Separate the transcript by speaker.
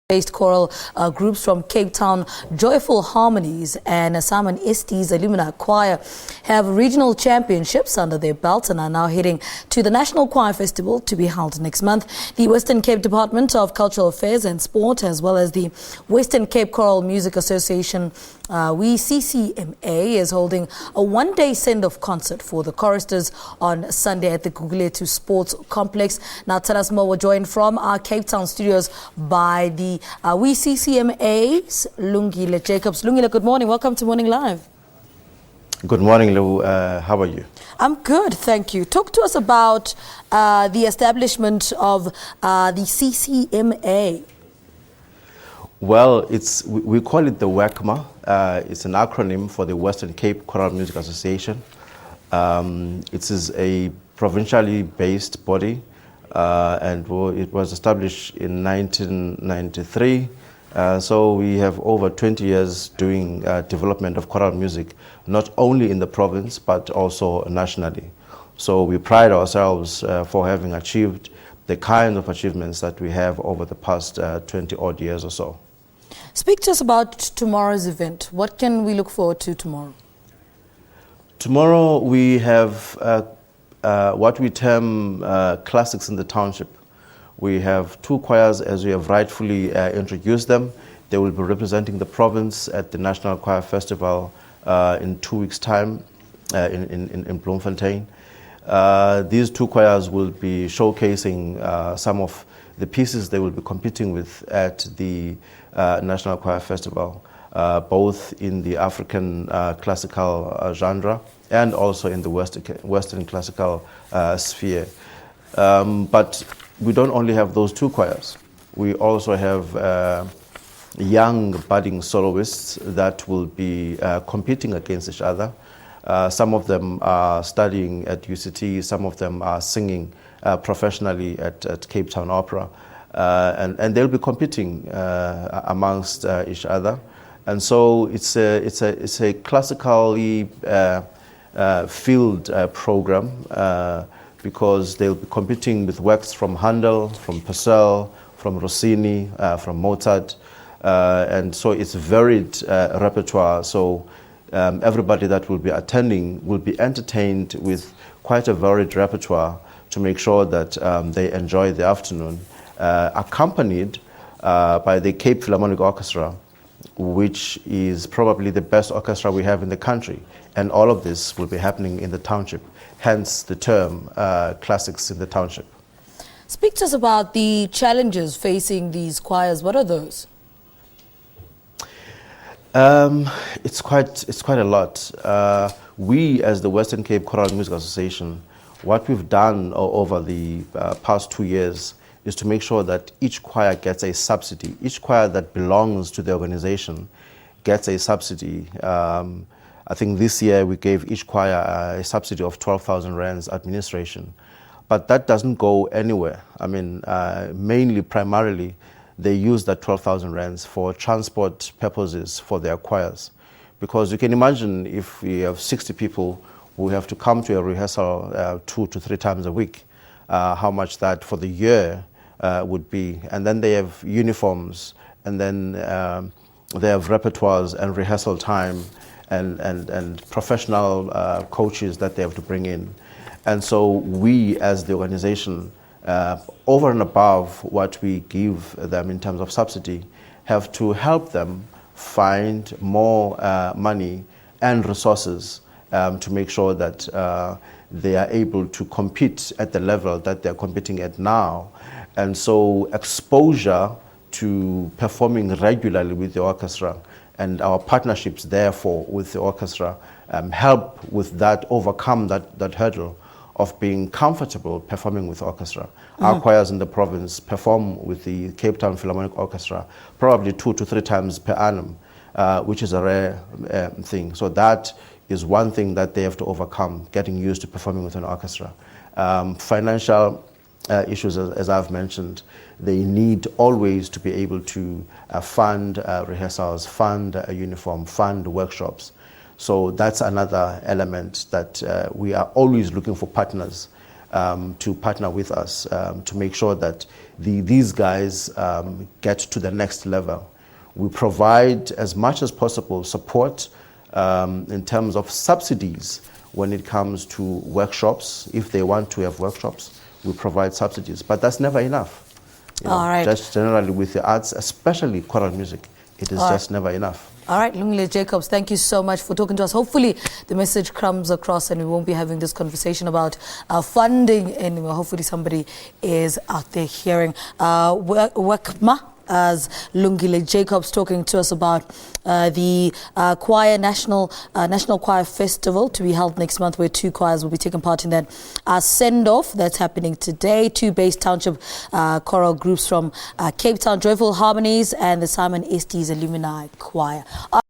Speaker 1: based choral groups from Cape Town, Joyful Harmonies and Simon Estes Alumni Choir have regional championships under their belts and are now heading to the National Choir Festival to be held next month. The Western Cape Department of Cultural Affairs and Sport, as well as the Western Cape Choral Music Association, WeCCMA, is holding a one-day send-off concert for the choristers on Sunday at the Gugulethu Sports complex. Now, tell us more. We're joined from our Cape Town studios by the WeCCMA's Lungile Jacobs. Lungile, good morning. Welcome to Morning Live.
Speaker 2: Good morning, Lou. How are you?
Speaker 1: I'm good, thank you. Talk to us about the establishment of the CCMA.
Speaker 2: Well, we call it the WeCCMA. It's an acronym for the Western Cape Choral Music Association. It is a provincially based body, and it was established in 1993. So we have over 20 years doing development of choral music, not only in the province, but also nationally. So we pride ourselves for having achieved the kind of achievements that we have over the past 20 odd years or so.
Speaker 1: Speak to us about tomorrow's event. What can we look forward to tomorrow?
Speaker 2: Tomorrow we have what we term classics in the township. We have two choirs, as we have rightfully introduced them. They will be representing the province at the National Choir Festival in 2 weeks' time in Bloemfontein. These two choirs will be showcasing some of the pieces they will be competing with at the National Choir Festival, both in the African classical genre and also in the Western classical sphere. But we don't only have those two choirs. We also have young budding soloists that will be competing against each other. Some of them are studying at UCT, some of them are singing professionally at Cape Town Opera, and they'll be competing amongst each other. And so it's a classically field program, because they'll be competing with works from Handel, from Purcell, from Rossini, from Mozart, and so it's varied repertoire. So everybody that will be attending will be entertained with quite a varied repertoire to make sure that they enjoy the afternoon, accompanied by the Cape Philharmonic Orchestra, which is probably the best orchestra we have in the country. And all of this will be happening in the township, hence the term classics in the township.
Speaker 1: Speak to us about the challenges facing these choirs. What are those?
Speaker 2: It's quite a lot. We, as the Western Cape Choral Music Association, what we've done over the past 2 years is to make sure that each choir gets a subsidy. Each choir that belongs to the organization gets a subsidy. I think this year we gave each choir a subsidy of 12,000 rands administration. But that doesn't go anywhere. I mean, primarily, they use that 12,000 rands for transport purposes for their choirs. Because you can imagine if we have 60 people who have to come to a rehearsal 2 to 3 times a week, how much that for the year would be. And then they have uniforms, and then they have repertoires and rehearsal time and professional coaches that they have to bring in. And so we, as the organization, over and above what we give them in terms of subsidy, have to help them find more money and resources to make sure that they are able to compete at the level that they're competing at now. And so exposure to performing regularly with the orchestra and our partnerships, therefore, with the orchestra help with that, overcome that hurdle of being comfortable performing with orchestra. Our choirs in the province perform with the Cape Town Philharmonic Orchestra probably 2 to 3 times per annum, which is a rare thing. So that is one thing that they have to overcome, getting used to performing with an orchestra. Financial issues, as I've mentioned, they need always to be able to fund rehearsals, fund a uniform, fund workshops. So that's another element that we are always looking for partners to partner with us to make sure that these guys get to the next level. We provide as much as possible support in terms of subsidies when it comes to workshops. If they want to have workshops, we provide subsidies, but that's never enough.
Speaker 1: All right.
Speaker 2: Just generally with the arts, especially choral music, it is just never enough.
Speaker 1: All right, Lungile Jacobs, thank you so much for talking to us. Hopefully the message comes across and we won't be having this conversation about funding anymore. Hopefully somebody is out there hearing. WeCCMA, as Lungile Jacobs talking to us about the choir national choir festival to be held next month, where 2 choirs will be taking part in that send-off that's happening today. 2 base township choral groups from Cape Town, Joyful Harmonies, and the Simon Estes Alumni Choir.